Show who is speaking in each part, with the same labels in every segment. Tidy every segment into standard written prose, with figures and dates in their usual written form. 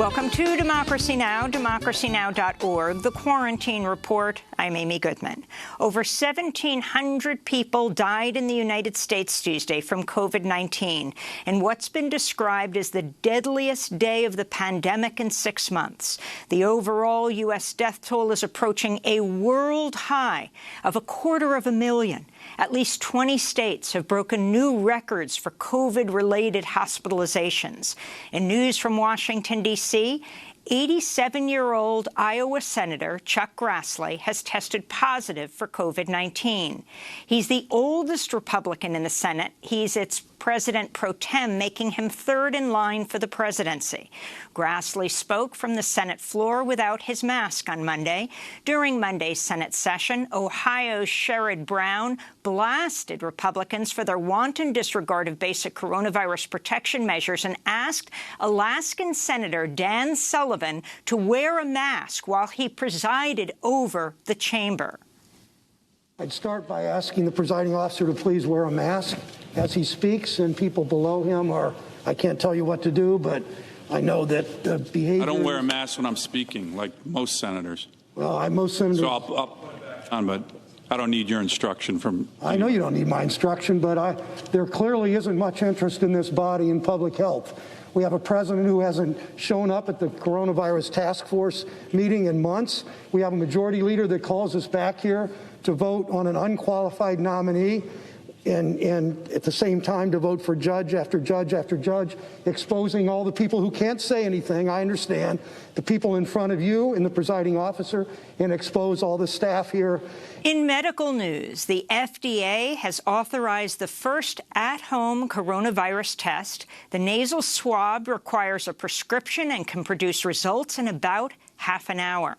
Speaker 1: Welcome to Democracy Now!, democracynow.org, the Quarantine Report. I'm Amy Goodman. Over 1,700 people died in the United States Tuesday from COVID-19 in what's been described as the deadliest day of the pandemic in 6 months. The overall U.S. death toll is approaching a world high of 250,000. At least 20 states have broken new records for COVID-related hospitalizations. In news from Washington, D.C., 87-year-old Iowa Senator Chuck Grassley has tested positive for COVID-19. He's the oldest Republican in the Senate. He's its president pro tem, making him third in line for the presidency. Grassley spoke from the Senate floor without his mask on Monday. During Monday's Senate session, Ohio's Sherrod Brown blasted Republicans for their wanton disregard of basic coronavirus protection measures and asked Alaskan Senator Dan Sullivan to wear a mask while he presided over the chamber.
Speaker 2: I'd start by asking the presiding officer to please wear a mask as he speaks, and people below him are, I can't tell you what to do, but I know that the behavior...
Speaker 3: I don't wear a mask when I'm speaking, like most senators.
Speaker 2: Well, most senators...
Speaker 3: So I'll put it back on, but I don't need your instruction from...
Speaker 2: I know you don't need my instruction, but there clearly isn't much interest in this body in public health. We have a president who hasn't shown up at the coronavirus task force meeting in months. We have a majority leader that calls us back here to vote on an unqualified nominee and at the same time to vote for judge after judge after judge, exposing all the people who can't say anything, I understand, the people in front of you and the presiding officer, and expose all the staff here.
Speaker 1: In medical news, the FDA has authorized the first at-home coronavirus test. The nasal swab requires a prescription and can produce results in about half an hour.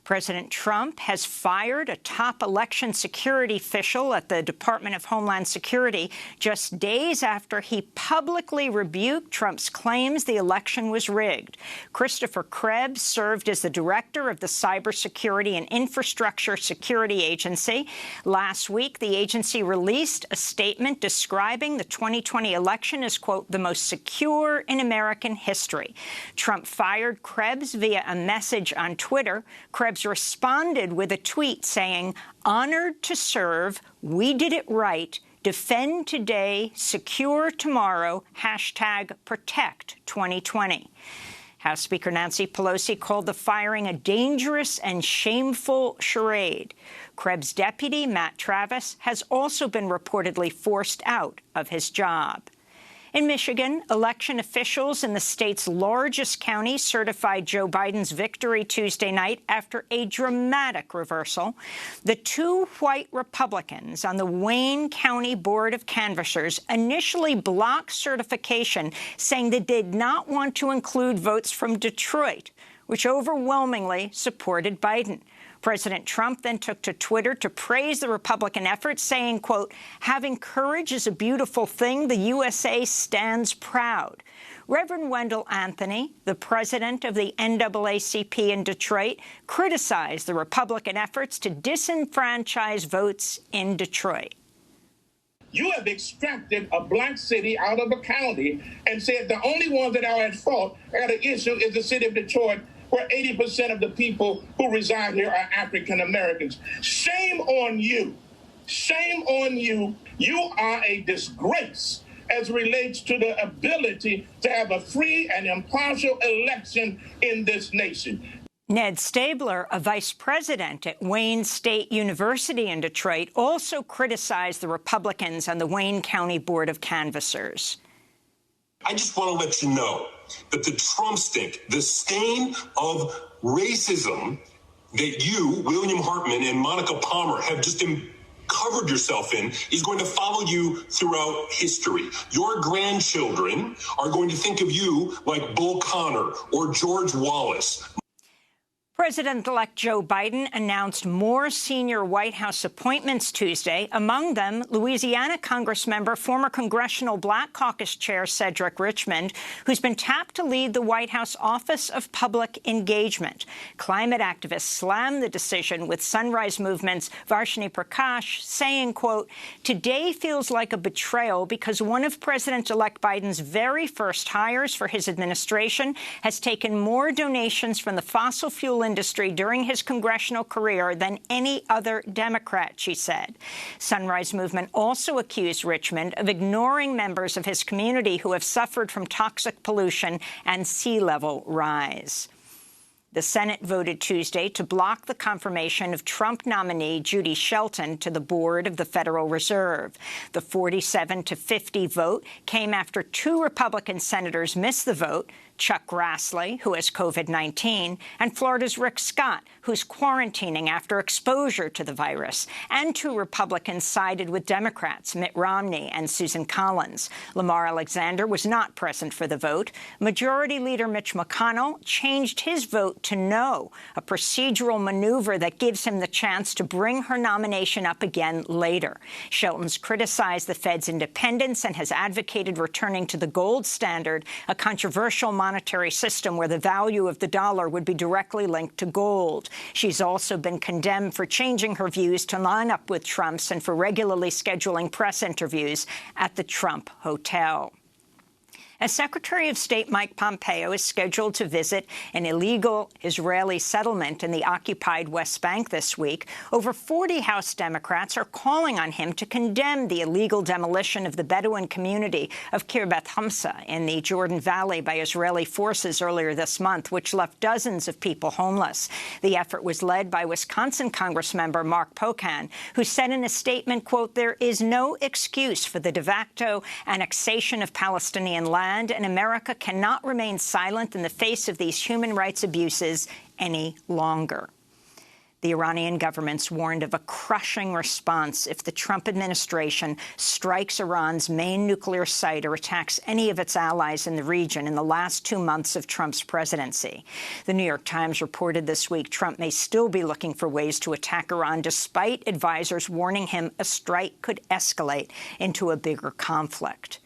Speaker 1: President Trump has fired a top election security official at the Department of Homeland Security just days after he publicly rebuked Trump's claims the election was rigged. Christopher Krebs served as the director of the Cybersecurity and Infrastructure Security Agency. Last week, the agency released a statement describing the 2020 election as, quote, the most secure in American history. Trump fired Krebs via a message on Twitter. Krebs responded with a tweet saying, "Honored to serve, we did it right, defend today, secure tomorrow, #protect 2020. House Speaker Nancy Pelosi called the firing a dangerous and shameful charade. Krebs' deputy, Matt Travis, has also been reportedly forced out of his job. In Michigan, election officials in the state's largest county certified Joe Biden's victory Tuesday night after a dramatic reversal. The two white Republicans on the Wayne County Board of Canvassers initially blocked certification, saying they did not want to include votes from Detroit, which overwhelmingly supported Biden. President Trump then took to Twitter to praise the Republican effort, saying, quote, "Having courage is a beautiful thing. The USA stands proud." Reverend Wendell Anthony, the president of the NAACP in Detroit, criticized the Republican efforts to disenfranchise votes in Detroit.
Speaker 4: You have extracted a black city out of a county and said the only ones that are at fault at an issue is the city of Detroit, where 80% of the people who reside here are African Americans. Shame on you. Shame on you. You are a disgrace as relates to the ability to have a free and impartial election in this nation.
Speaker 1: Ned Stabler, a vice president at Wayne State University in Detroit, also criticized the Republicans on the Wayne County Board of Canvassers.
Speaker 5: I just want to let you know that the Trump stick, the stain of racism that you, William Hartman, and Monica Palmer have just covered yourself in, is going to follow you throughout history. Your grandchildren are going to think of you like Bull Connor or George Wallace.
Speaker 1: President-elect Joe Biden announced more senior White House appointments Tuesday, among them Louisiana Congressmember, former Congressional Black Caucus Chair Cedric Richmond, who's been tapped to lead the White House Office of Public Engagement. Climate activists slammed the decision, with Sunrise Movement's Varshini Prakash saying, quote, "Today feels like a betrayal because one of President-elect Biden's very first hires for his administration has taken more donations from the fossil fuel industry during his congressional career than any other Democrat," she said. Sunrise Movement also accused Richmond of ignoring members of his community who have suffered from toxic pollution and sea level rise. The Senate voted Tuesday to block the confirmation of Trump nominee Judy Shelton to the board of the Federal Reserve. The 47-50 vote came after two Republican senators missed the vote, Chuck Grassley, who has COVID-19, and Florida's Rick Scott, who's quarantining after exposure to the virus, and two Republicans sided with Democrats, Mitt Romney and Susan Collins. Lamar Alexander was not present for the vote. Majority Leader Mitch McConnell changed his vote to no, a procedural maneuver that gives him the chance to bring her nomination up again later. Shelton's criticized the Fed's independence and has advocated returning to the gold standard, a controversial monetary system where the value of the dollar would be directly linked to gold. She's also been condemned for changing her views to line up with Trump's and for regularly scheduling press interviews at the Trump Hotel. As Secretary of State Mike Pompeo is scheduled to visit an illegal Israeli settlement in the occupied West Bank this week, over 40 House Democrats are calling on him to condemn the illegal demolition of the Bedouin community of Kiryat Hamza in the Jordan Valley by Israeli forces earlier this month, which left dozens of people homeless. The effort was led by Wisconsin Congressmember Mark Pocan, who said in a statement, quote, "There is no excuse for the de facto annexation of Palestinian land, and America cannot remain silent in the face of these human rights abuses any longer." The Iranian government's warned of a crushing response if the Trump administration strikes Iran's main nuclear site or attacks any of its allies in the region in the last 2 months of Trump's presidency. The New York Times reported this week Trump may still be looking for ways to attack Iran, despite advisors warning him a strike could escalate into a bigger conflict.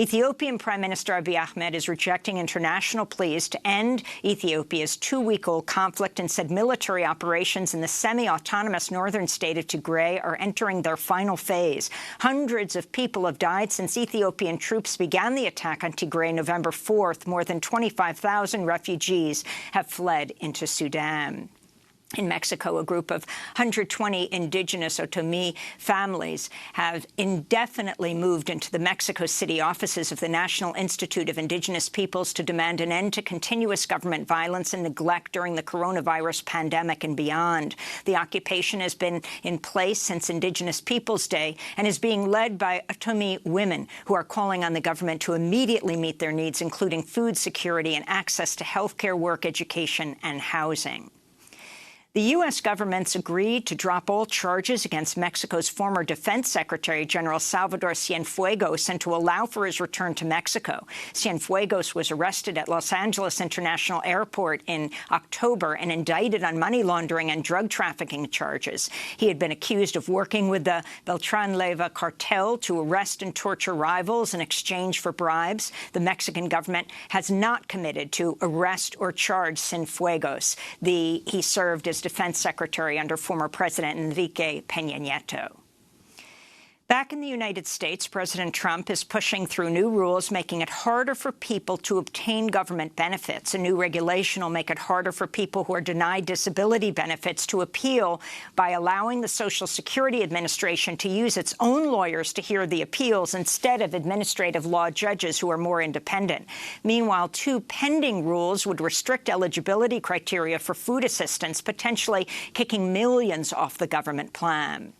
Speaker 1: Ethiopian Prime Minister Abiy Ahmed is rejecting international pleas to end Ethiopia's 2-week-old conflict and said military operations in the semi-autonomous northern state of Tigray are entering their final phase. Hundreds of people have died since Ethiopian troops began the attack on Tigray November 4th. More than 25,000 refugees have fled into Sudan. In Mexico, a group of 120 indigenous athome families have indefinitely moved into the Mexico City offices of the National Institute of Indigenous Peoples to demand an end to continuous government violence and neglect during the coronavirus pandemic and beyond. The occupation has been in place since Indigenous Peoples Day and is being led by athome women who are calling on the government to immediately meet their needs, including food security and access to health care, work, education, and housing. The U.S. government's agreed to drop all charges against Mexico's former Defense Secretary General Salvador Cienfuegos and to allow for his return to Mexico. Cienfuegos was arrested at Los Angeles International Airport in October and indicted on money laundering and drug trafficking charges. He had been accused of working with the Beltran-Leyva cartel to arrest and torture rivals in exchange for bribes. The Mexican government has not committed to arrest or charge Cienfuegos. He served as Defense Secretary under former President Enrique Peña Nieto. Back in the United States, President Trump is pushing through new rules making it harder for people to obtain government benefits. A new regulation will make it harder for people who are denied disability benefits to appeal by allowing the Social Security Administration to use its own lawyers to hear the appeals instead of administrative law judges who are more independent. Meanwhile, two pending rules would restrict eligibility criteria for food assistance, potentially kicking millions off the government plan.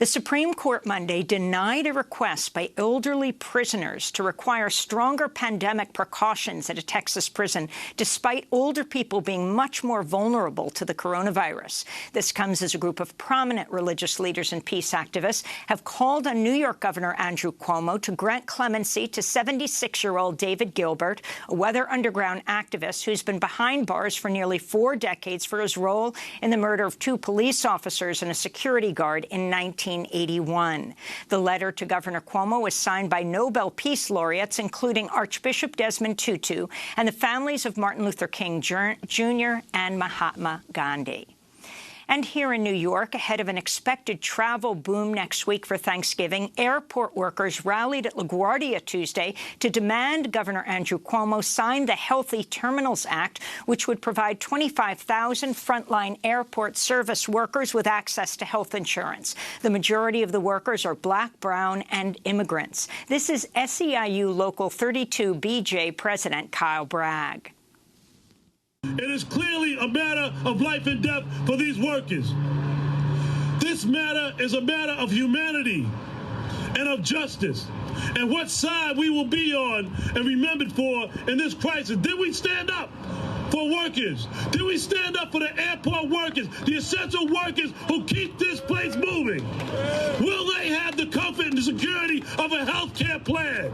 Speaker 1: The Supreme Court Monday denied a request by elderly prisoners to require stronger pandemic precautions at a Texas prison, despite older people being much more vulnerable to the coronavirus. This comes as a group of prominent religious leaders and peace activists have called on New York Governor Andrew Cuomo to grant clemency to 76-year-old David Gilbert, a Weather Underground activist who's been behind bars for nearly 4 decades for his role in the murder of 2 police officers and a security guard in 1981. The letter to Governor Cuomo was signed by Nobel Peace Laureates, including Archbishop Desmond Tutu and the families of Martin Luther King Jr. and Mahatma Gandhi. And here in New York, ahead of an expected travel boom next week for Thanksgiving, airport workers rallied at LaGuardia Tuesday to demand Governor Andrew Cuomo sign the Healthy Terminals Act, which would provide 25,000 frontline airport service workers with access to health insurance. The majority of the workers are Black, brown, and immigrants. This is SEIU Local 32 BJ President Kyle Bragg.
Speaker 6: It is clearly a matter of life and death for these workers. This matter is a matter of humanity and of justice, and what side we will be on and remembered for in this crisis. Did we stand up for workers? Did we stand up for the airport workers, the essential workers who keep this place moving? Will they have the comfort and the security of a health care plan?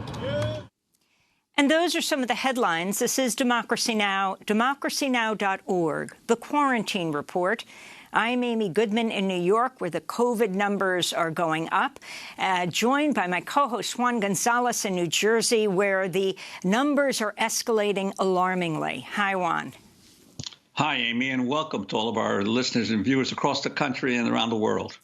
Speaker 1: And those are some of the headlines. This is Democracy Now!, democracynow.org, The Quarantine Report. I'm Amy Goodman in New York, where the COVID numbers are going up, joined by my co-host Juan Gonzalez in New Jersey, where the numbers are escalating alarmingly. Hi, Juan.
Speaker 7: Hi, Amy, and welcome to all of our listeners and viewers across the country and around the world.